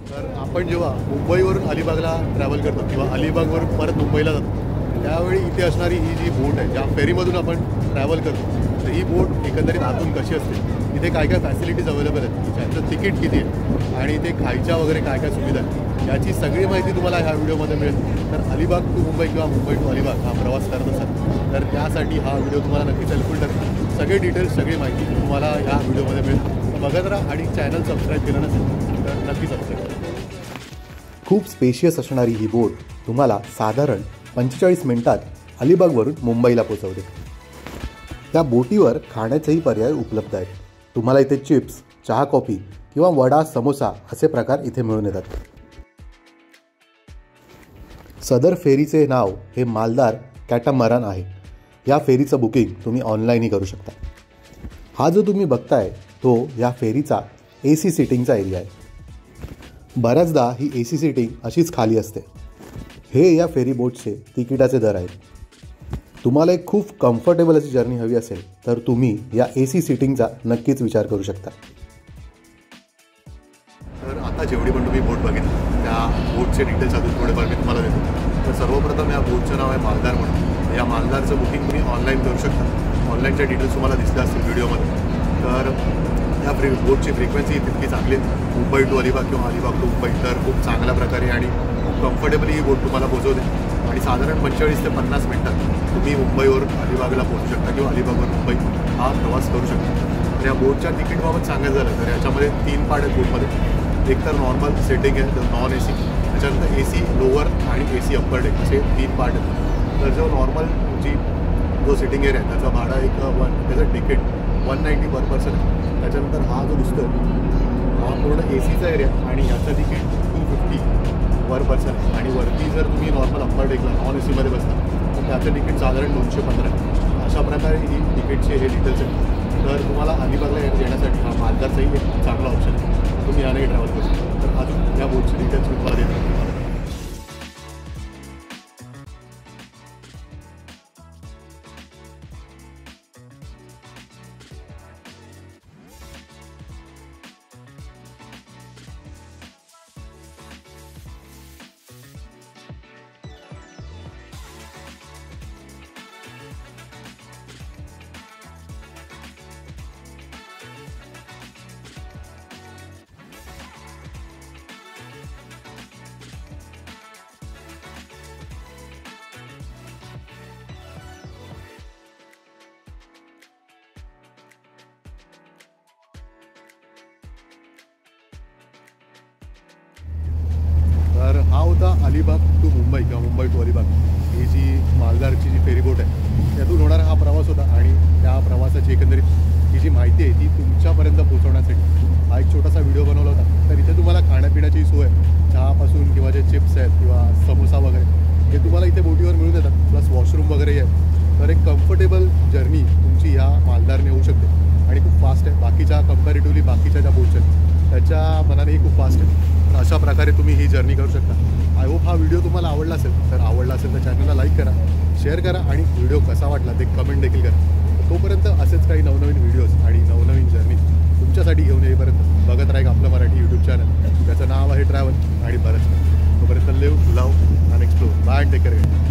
तर आपण जेव्हा मुंबईवरून अलिबागला ट्रॅव्हल करतो किंवा अलिबागवरून परत मुंबईला जातो त्यावेळी इथे असणारी ही जी बोट आहे ज्या फेरीमधून आपण ट्रॅव्हल करतो तर ही बोट एकंदरीत आतून कशी असते इथे काय काय फॅसिलिटीज अवेलेबल आहेत त्याचं तिकीट किती आहे आणि इथे खायच्या वगैरे काय काय सुविधा आहेत याची सगळी माहिती तुम्हाला ह्या व्हिडिओमध्ये मिळेल. तर अलिबाग टू मुंबई किंवा मुंबई टू अलिबाग हा प्रवास करत असाल तर त्यासाठी हा व्हिडिओ तुम्हाला नक्कीच हेल्पफुल ठरेल. सगळे डिटेल्स सगळी माहिती तुम्हाला ह्या व्हिडिओमध्ये मिळेल. बघत राहा आणि चॅनल सबस्क्राईब केलं नसेल तर नक्की सबस्क्राईब करा. खूप स्पेशियस असणारी ही बोट तुम्हाला साधारण 45 मिनिटात अलिबागवरून मुंबईला पोहोचवते. त्या बोटीवर खाण्याचेही पर्याय उपलब्ध आहेत. तुम्हाला इथे चिप्स, चहा, कॉफी किंवा वडा, समोसा असे प्रकार इथे मिळून येतात. सदर फेरीचे नाव हे मालदार कॅटामरान आहे. या फेरीचं बुकिंग तुम्ही ऑनलाईनही करू शकता. हा जो तुम्ही बघताय तो या फेरीचा AC सिटिंगचा एरिया आहे. बऱ्याचदा ही AC सिटिंग अशीच खाली असते. हे या फेरी बोटचे तिकिटाचे दर आहेत. तुम्हाला एक खूप कम्फर्टेबल अशी जर्नी हवी असेल तर तुम्ही या AC सिटिंगचा नक्कीच विचार करू शकता. तर आता जेवढी पण तुम्ही बोट बघितली त्या बोटचे डिटेल्स अजून थोडेफार मी तुम्हाला देतो. तर सर्वप्रथम या बोटचं नाव आहे मालदार म्हणून. या मालदारचं बुकिंग तुम्ही ऑनलाईन करू शकता. ऑनलाईनचे डिटेल्स तुम्हाला दिसले असतील व्हिडिओमध्ये. तर या बोटची फ्रिक्वेन्सी तितकी चांगली आहे. मुंबई टू अलिबाग किंवा अलिबाग टू मुंबई तर खूप चांगल्या प्रकारे आणि खूप कम्फर्टेबली ही बोट तुम्हाला पोहोचवते आणि साधारण 45 ते 50 मिनिटात तुम्ही मुंबईवरून अलिबागला पोहोचू शकता किंवा अलिबागवरून मुंबई हा प्रवास करू शकता. तर या बोटच्या तिकीटबाबत सांगायचं झालं तर याच्यामध्ये 3 पार्ट आहेत बोटमध्ये. एक तर नॉर्मल सेटिंग आहे, तर नॉन AC, त्याच्यानंतर AC लोअर आणि AC अप्पर डेक असे 3 पार्ट आहेत. तर जो नॉर्मल जो सिटिंग एरिया आहे त्याचा भाडा त्याचं तिकीट 190 पर पर्सन आहे. त्याच्यानंतर हा जो दिसतो हा पूर्ण ACचा एरिया आणि याचं तिकीट 250 पर पर्सन आहे. आणि वरती जर तुम्ही नॉर्मल अप्पर डेकला नॉन ACमध्ये बसता तर त्याचं तिकीट साधारण 215 आहे. अशा प्रकारे ही तिकीटचे हे डिटेल्स आहेत. तर तुम्हाला अलिबागला येण्यासाठी हा मालदारचाही एक चांगला ऑप्शन आहे. तुम्ही यानेही ट्रॅव्हल करू शकता. तर अजून या बोटचे डिटेल्स मी तुम्हाला देतो. तर हा होता अलिबाग टू मुंबई किंवा मुंबई टू अलिबाग ही जी मालदारची जी फेरीबोट आहे त्यातून होणारा हा प्रवास होता. आणि त्या प्रवासाची एकंदरीत ही जी माहिती आहे ती तुमच्यापर्यंत पोहोचवण्यासाठी हा एक छोटासा व्हिडिओ बनवला होता. तर इथे तुम्हाला खाण्यापिण्याची सोय चहापासून किंवा जे चिप्स आहेत किंवा समोसा वगैरे हे तुम्हाला इथे बोटीवर मिळून येतात. प्लस वॉशरूम वगैरेही आहे. तर एक कम्फर्टेबल जर्नी तुमची ह्या मालदारने होऊ शकते आणि खूप फास्ट आहे. बाकीच्या कम्पॅरेटिव्हली बाकीच्या ज्या बोट्स आहेत त्याच्या मनानेही खूप फास्ट आहे. तर अशा प्रकारे तुम्ही ही जर्नी करू शकता. आय होप हा व्हिडिओ तुम्हाला आवडला असेल. तर आवडला असेल तर चॅनलला लाईक करा, शेअर करा आणि व्हिडिओ कसा वाटला ते कमेंट देखील करा. तोपर्यंत असेच काही नवनवीन व्हिडिओज आणि नवनवीन जर्नी तुमच्यासाठी घेऊन येईपर्यंत बघत राहा आपलं मराठी यूट्यूब चॅनल. त्याचं नाव आहे ट्रॅव्हल आणि बरंच. तोपर्यंत लिव्ह, लव्ह आणि explore. Bye and take care.